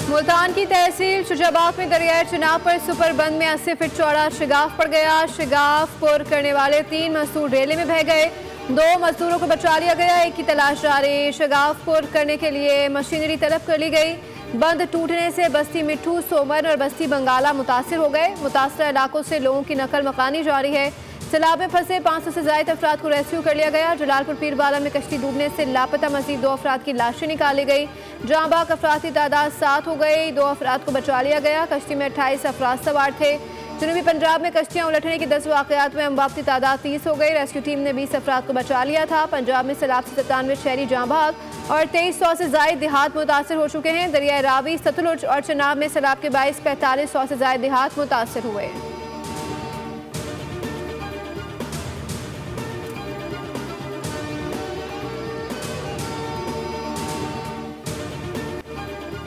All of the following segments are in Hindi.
मुल्तान की तहसील शुजाबाद में दरियाए चिनाब पर सुपर बंद में 80 फीट चौड़ा शिगाफ पड़ गया। शिगाफ पुर करने वाले 3 मजदूर रेले में बह गए। 2 मजदूरों को बचा लिया गया, एक की तलाश जारी। शिगाफ पुर करने के लिए मशीनरी तलब कर ली गई। बंद टूटने से बस्ती मिठू, सोमन और बस्ती बंगाला मुतासिर हो गए। मुतासरा इलाकों से लोगों की नकल मकानी जारी है। सैलाब में फंसे 500 से ज्यादा अफराद को रेस्क्यू कर लिया गया। जलालपुर पीरवाला में कश्ती डूबने से लापता मजीद 2 अफराद की लाशें निकाली गई। जहां बाग अफराद की तादाद 7 हो गई। 2 अफराद को बचा लिया गया। कश्ती में 28 अफराद सवार थे। जनूबी पंजाब में कश्तियां उलटने की 10 वाकयात में अमवात की तादाद 30 हो गई। रेस्क्यू टीम ने 20 अफराद को बचा लिया था। पंजाब में सैलाब से 97 शहरी जहां भाग और 2300 से ज्यादा देहात मुतासर हो चुके हैं। दरिया रावी, सतलुज और चनाब में सैलाब के बायस 4500 से ज्यादा देहात मुतासर हुए।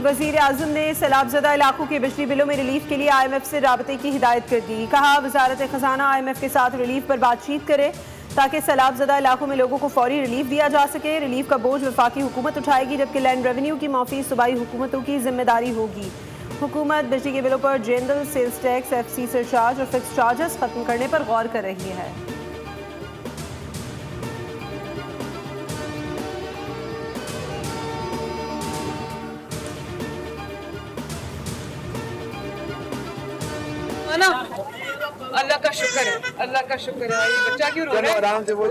वज़ीर आज़म ने सैलाबज़दा इलाकों के बिजली बिलों में रिलीफ के लिए IMF से राबते की हिदायत कर दी। कहा वजारत खजाना IMF के साथ रिलीफ पर बातचीत करे ताकि सैलाबज़दा इलाकों में लोगों को फौरी रिलीफ दिया जा सके। रिलीफ का बोझ वफाकी हुकूमत उठाएगी, जबकि लैंड रेवेन्यू की माफी सूबाई हुकूमतों की जिम्मेदारी होगी। हुकूमत बिजली के बिलों पर general sales tax, FC surcharge और फिक्स चार्जेस खत्म करने पर गौर कर रही है। ना अल्लाह का शुक्र है, अल्लाह का शुक्र है। ये बच्चा क्यों रो रहा है? आराम से बोल।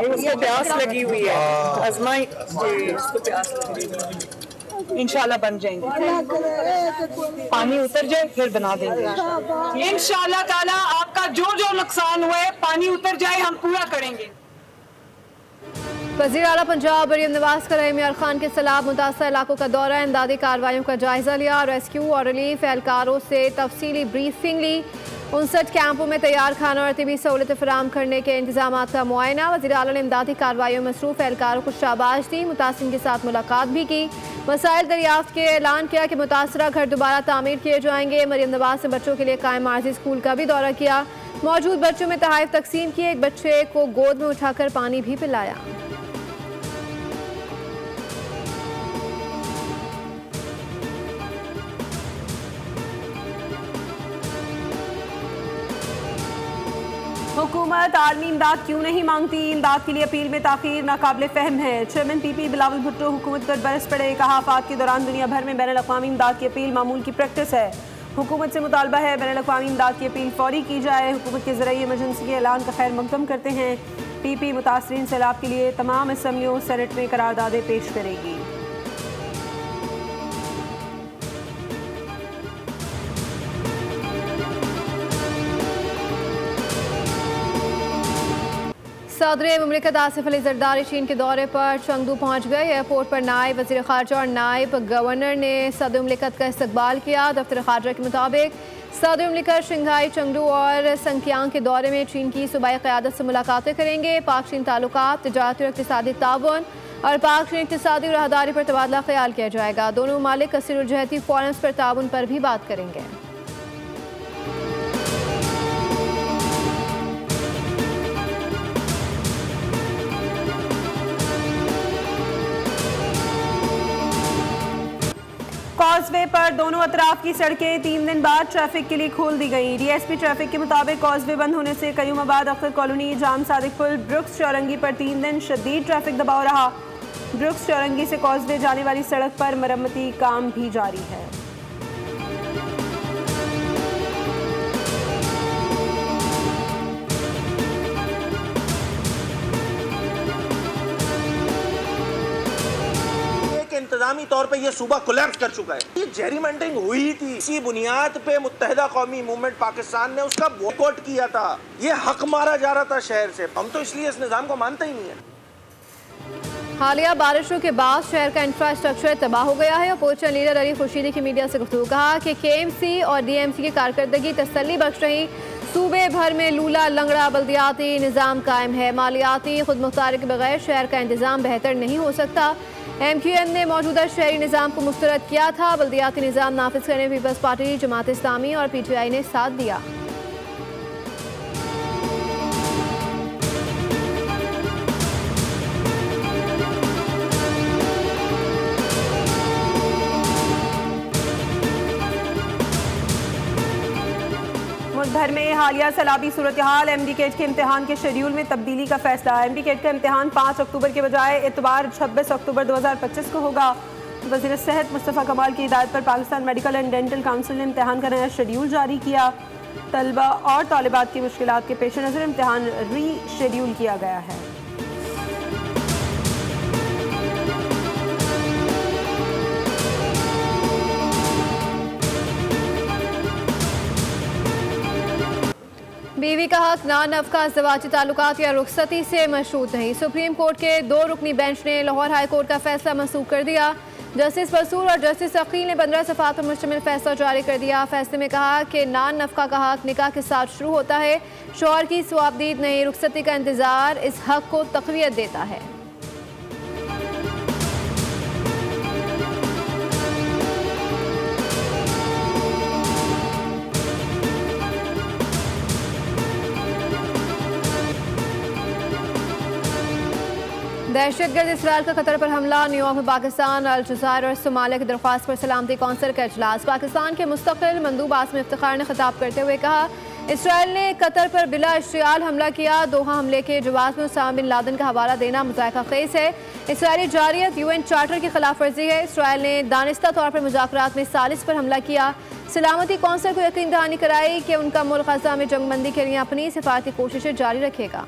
इसको प्यास लगी हुई है, आजमाई इसको प्यास लगी हुई है। इंशाल्लाह बन जाएंगे, पानी उतर जाए फिर बना देंगे इंशाल्लाह ताला। आपका जो जो नुकसान हुआ है पानी उतर जाए हम पूरा करेंगे। वज़ीर आला पंजाब मरियम नवाज का रहीम यार खान के सैलाब मुतासर इलाकों का दौरा, इमदादी कार्रवाइयों का जायजा लिया। रेस्क्यू और रिलीफ एहलकारों से तफसीली ब्रीफिंग ली। 59 कैंपों में तैयार खाना और तिबी सहूलतें फराम करने के इंतजाम का मुआयना। वज़ीर आला ने इमदादी कार्रवाइयों में मसरूफ़ एहलकारों को शाबाश दी। मुतासिरीन के साथ मुलाकात भी की। मसाइल दरियाफ्त के ऐलान किया कि मुतासरा घर दोबारा तामीर किए जाएंगे। मरियम नवाज ने बच्चों के लिए कायम आर्जी स्कूल का भी दौरा किया। मौजूद बच्चों में तहाइफ तकसीम किए। एक बच्चे को गोद में उठाकर पानी भी पिलाया। हुकूमत आलमी इमदाद क्यों नहीं मांगती? इमदाद के लिए अपील में ताखीर नाकाबिले फ़हम है। चेयरमैन PP बिलावल भुट्टो हुकूमत पर बरस पड़े। कहा आफात के दौरान दुनिया भर में बैनुल अक़वामी इमदाद की अपील मामूल की प्रैक्टिस है। हुकूमत से मुतालबा है बैनुल अक़वामी इमदाद की अपील फौरी की जाए। हुकूमत के ज़रिए इमरजेंसी के ऐलान का खैर मकदम करते हैं। PP मुतासरीन सैलाब के लिए तमाम असम्बलियों सेनेट में करारदादें पेश करेगी। सदर मुमलिकत आसिफ अली जरदारी चीन के दौरे पर चंगदू पहुँच गए। एयरपोर्ट पर नायब वज़ीर ख़ारजा और नायब गवर्नर ने सदर मुमलिकत का इस्तकबाल किया। दफ्तर ख़ारजा के मुताबिक सदर मुमलिकत शंघाई, चंगदू और संकियांग के दौरे में चीन की सूबाई क़यादत से मुलाकातें करेंगे। पाक चीन ताल्लुकात, तिजारती और इक़्तिसादी ताउन और पाक चीन इक़्तिसादी राहदारी पर तबादला ख्याल किया जाएगा। दोनों ममालिक कसीरुल-जहती फोरम्स पर ताउन पर भी बात करेंगे। कॉजवे पर दोनों अतराफ की सड़कें 3 दिन बाद ट्रैफिक के लिए खोल दी गई। DSP ट्रैफिक के मुताबिक कॉजवे बंद होने से कयूमाबाद, अख्तर कॉलोनी, जाम सादिक पुल, ब्रुक्स चौरंगी पर 3 दिन शदीद ट्रैफिक दबाव रहा। ब्रुक्स चौरंगी से कॉजवे जाने वाली सड़क पर मरम्मती काम भी जारी है। इंतजामी तौर पे ये सूबा कोलैप्स कर चुका है। ये जेरीमैंडरिंग हुई थी, इसी बुनियाद पे मुत्तहिदा कौमी मूवमेंट पाकिस्तान ने उसका बॉयकॉट किया था। ये हक मारा जा रहा था शहर से। हम तो इसलिए इस निज़ाम को मानते ही नहीं है। हालिया बारिशों के बाद शहर का इंफ्रास्ट्रक्चर तबाह हो गया है। अपोजिशन लीडर अली खुर्शीदी की मीडिया से गुफ्तगू कहा कि KMC और DMC की कारकर्दगी तसल्ली बख्श रही। सूबे भर में लूला लंगड़ा बल्दियाती निज़ाम कायम है। मालियाती खुद मुख्तारी के बगैर शहर का इंतजाम बेहतर नहीं हो सकता। MQM ने मौजूदा शहरी निज़ाम को मुस्तरद किया था। बल्दियाती निज़ाम नाफिज करने में पीपल्स पार्टी, जमात इस्लामी और PTI ने साथ दिया। शहर में हालिया सैलाबी सूरत हाल। MD कैट के इम्तिहान के शेड्यूल में तब्दीली का फैसला। MD कैट का इम्तिहान 5 अक्टूबर के बजाय इतवार 26 अक्टूबर 2025 को होगा। वज़ीर सेहत मुस्तफ़ा कमाल की हिदायत पर Pakistan medical and dental council ने इम्तिहान का नया शेड्यूल जारी किया। तलबा और तालिबात की मुश्किलात के पेश नज़र इम्तिहान रीशेड्यूल किया गया है। बीवी का हक ना नफका ज़वाजी ताल्लुकात या रुखसती से मशरूत नहीं। सुप्रीम कोर्ट के 2 रुकनी बेंच ने लाहौर हाई कोर्ट का फैसला मंसूख कर दिया। जस्टिस बसूर और जस्टिस अकील ने 15 सफ़ात पर मुश्तमिल फैसला जारी कर दिया। फैसले में कहा कि नान नफका का हक निकाह के साथ शुरू होता है। शौहर की सवाबदीद नहीं, रुखसती का इंतज़ार इस हक को तक़वियत देता है। दहशतगर्द इसराइल का कतर पर हमला। न्यूयॉर्क में पाकिस्तान, अलजज़ायर और सोमालिया की दरख्वास्त पर सलामती कौंसिल का इजलास। पाकिस्तान के मुस्तकिल मंदूब आसिम इफ्तिखार ने खिताब करते हुए कहा, इसराइल ने कतर पर बिला इश्तियाल हमला किया। दोहा हमले के जवाब में उसामा बिन लादेन का हवाला देना मुज़ायका खेज है। इसराइली जारियत UN चार्टर की खिलाफ वर्जी है। इसराइल ने दानिस्ता तौर पर मुज़ाकरात में सालिस पर हमला किया। सलामती कौंसिल को यकीन दहानी कराई कि उनका मुल्क गज़ा में जंगबंदी के लिए अपनी सिफारती कोशिशें जारी रखेगा।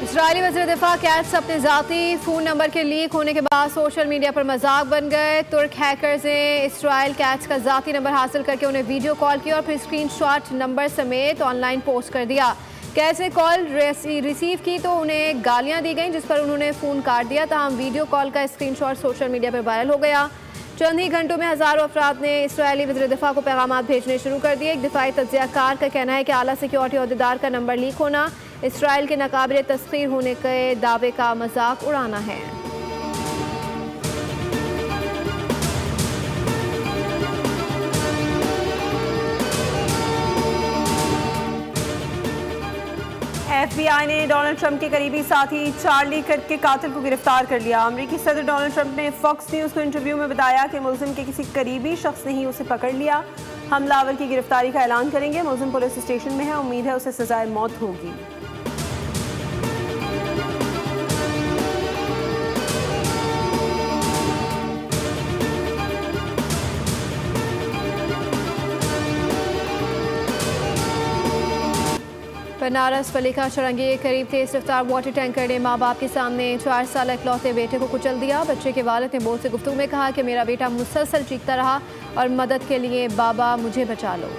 इसराइली वज़ीर दिफा कैट्स अपने ज़ाती फ़ोन नंबर के लीक होने के बाद सोशल मीडिया पर मजाक बन गए। तुर्क हैकर्स ने इसराइल कैट्स का ज़ाती नंबर हासिल करके उन्हें वीडियो कॉल किया और फिर स्क्रीनशॉट नंबर समेत ऑनलाइन पोस्ट कर दिया। कैट्स ने कॉल रिसीव की तो उन्हें गालियाँ दी गईं, जिस पर उन्होंने फ़ोन काट दिया। ताहम वीडियो कॉल का स्क्रीनशॉट सोशल मीडिया पर वायरल हो गया। चंद ही घंटों में हज़ारों अफराद ने इसराइली वज़ीर दिफा को पैगामात भेजने शुरू कर दिए। एक दिफाई तज्ज़ियाकार का कहना है कि आला सिक्योरिटी अहदेदार का नंबर लीक होना इसराइल के नाकाबिल तस्खीर होने के दावे का मजाक उड़ाना है। FBI ने डोनाल्ड ट्रंप के करीबी साथी चार्ली कर्क के कातिल को गिरफ्तार कर लिया। अमेरिकी सदर डोनाल्ड ट्रंप ने फॉक्स न्यूज़ को इंटरव्यू में बताया कि मुलजिम के किसी करीबी शख्स ने ही उसे पकड़ लिया। हमलावर की गिरफ्तारी का ऐलान करेंगे। मुलजिम पुलिस स्टेशन में है, उम्मीद है उसे सजाए मौत होगी। बनारस फलीका चरंगी के करीब तेज रफ्तार वाटर टैंकर ने माँ बाप के सामने 4 साल इकलौते बेटे को कुचल दिया। बच्चे के वालिद ने बोल से गुफ्तगू में कहा कि मेरा बेटा मुसलसल चीखता रहा और मदद के लिए बाबा मुझे बचा लो।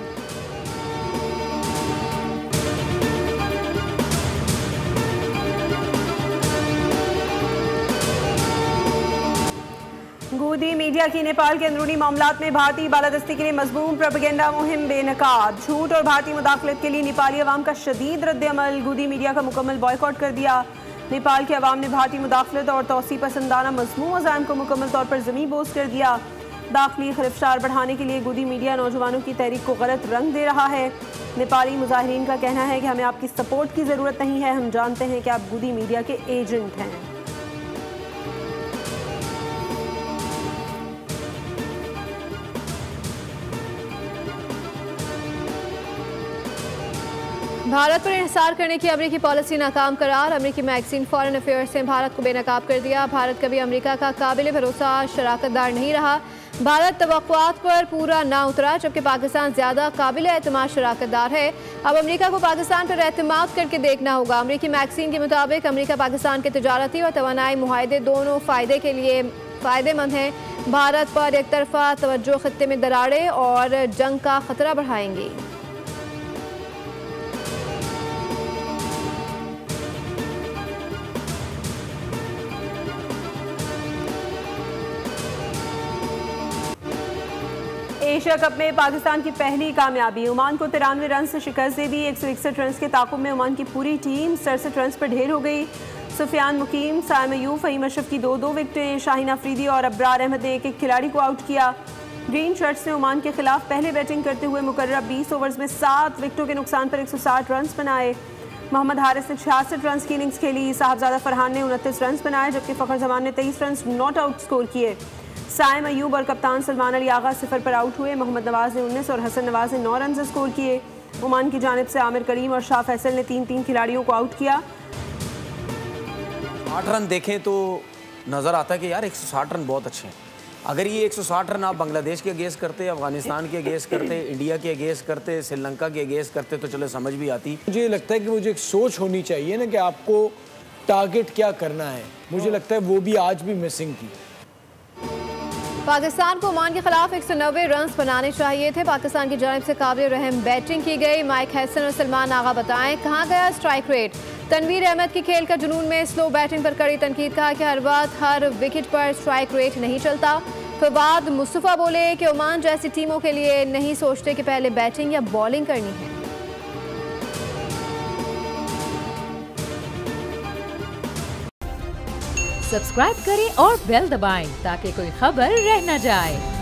गूदी मीडिया की नेपाल के अंदरूनी मामलात में भारतीय बालादस्ती के लिए मजबूम प्रोपेगेंडा मुहिम बेनकाब। झूठ और भारतीय मुदाखलत के लिए नेपाली अवाम का शदीद रद्द-ए-अमल। गूदी मीडिया का मुकम्मल बॉयकॉट कर दिया। नेपाल के अवाम ने भारतीय मुदाखलत और तौसी पसंदाना मजमूम अज़ाइम को मुकम्मल तौर पर ज़मीन बोझ कर दिया। दाखिली खिलफशार बढ़ाने के लिए गूदी मीडिया नौजवानों की तहरीक को गलत रंग दे रहा है। नेपाली मुजाहिरीन का कहना है कि हमें आपकी सपोर्ट की ज़रूरत नहीं है, हम जानते हैं कि आप गूदी मीडिया के एजेंट हैं। भारत पर इंहिसार करने की अमेरिकी पॉलिसी नाकाम करार। अमेरिकी मैगजीन फॉरेन अफेयर्स ने भारत को बेनकाब कर दिया। भारत कभी अमेरिका का काबिल भरोसा शराकतदार नहीं रहा। भारत तवक्कुआत पर पूरा ना उतरा, जबकि पाकिस्तान ज़्यादा काबिल एतमाद शराकतदार है। अब अमेरिका को पाकिस्तान पर एतमाद करके देखना होगा। अमेरिकी मैगजीन के मुताबिक अमेरिका पाकिस्तान के तजारती और तवानाई मुआहदे दोनों फ़ायदे के लिए फ़ायदेमंद हैं। भारत पर एक तरफा तवज्जो खत्ते में दरारें और जंग का ख़तरा बढ़ाएंगी। एशिया कप में पाकिस्तान की पहली कामयाबी। ओमान को 93 रन से शिकस्त दे दी। 161 रन के ताकुब में ओमान की पूरी टीम 67 रन पर ढेर हो गई। सुफियान मुकीम, साइम अयूब, फहीम अशरफ की 2-2 विकेटें। शाहीन अफरीदी और अब्रार अहमद ने एक-एक खिलाड़ी को आउट किया। ग्रीन शर्ट्स ने ओमान के खिलाफ पहले बैटिंग करते हुए मुकर्रर 20 ओवर्स में 7 विकेटों के नुकसान पर 160 रन बनाए। मोहम्मद हारिस ने 66 रन की इनिंग्स खेली। साहबजादा फरहान ने 29 रन बनाए, जबकि फ़खर जमान ने 23 रन नॉट आउट स्कोर किए। साइम अयूब और कप्तान सलमान अली आगा 0 पर आउट हुए। मोहम्मद नवाज ने 19 और हसन नवाज ने 9 रन स्कोर किए। ओमान की जानिब से आमिर करीम और शाह फैसल ने 3-3 खिलाड़ियों को आउट किया। 8 रन देखें तो नज़र आता है कि यार 160 रन बहुत अच्छे हैं। अगर ये 160 रन आप बांग्लादेश के अगेंस्ट करते, अफगानिस्तान के अगेंस्ट करते, इंडिया के अगेंस्ट करते, श्रीलंका के अगेंस्ट करते तो चलो समझ भी आती। मुझे लगता है कि मुझे एक सोच होनी चाहिए ना कि आपको टारगेट क्या करना है। मुझे लगता है वो भी आज भी मिसिंग थी। पाकिस्तान को ओमान के खिलाफ 190 रन बनाने चाहिए थे। पाकिस्तान की जानिब से काबिल रहम बैटिंग की गई। माइक हैसन और सलमान आगा बताएं कहाँ गया स्ट्राइक रेट। तनवीर अहमद की खेल का जुनून में स्लो बैटिंग पर कड़ी तनकीद। कहा कि हर बात हर विकेट पर स्ट्राइक रेट नहीं चलता। फवाद मुस्तफा बोले कि ओमान जैसी टीमों के लिए नहीं सोचते कि पहले बैटिंग या बॉलिंग करनी है। सब्सक्राइब करें और बेल दबाएं ताकि कोई खबर रह न जाए।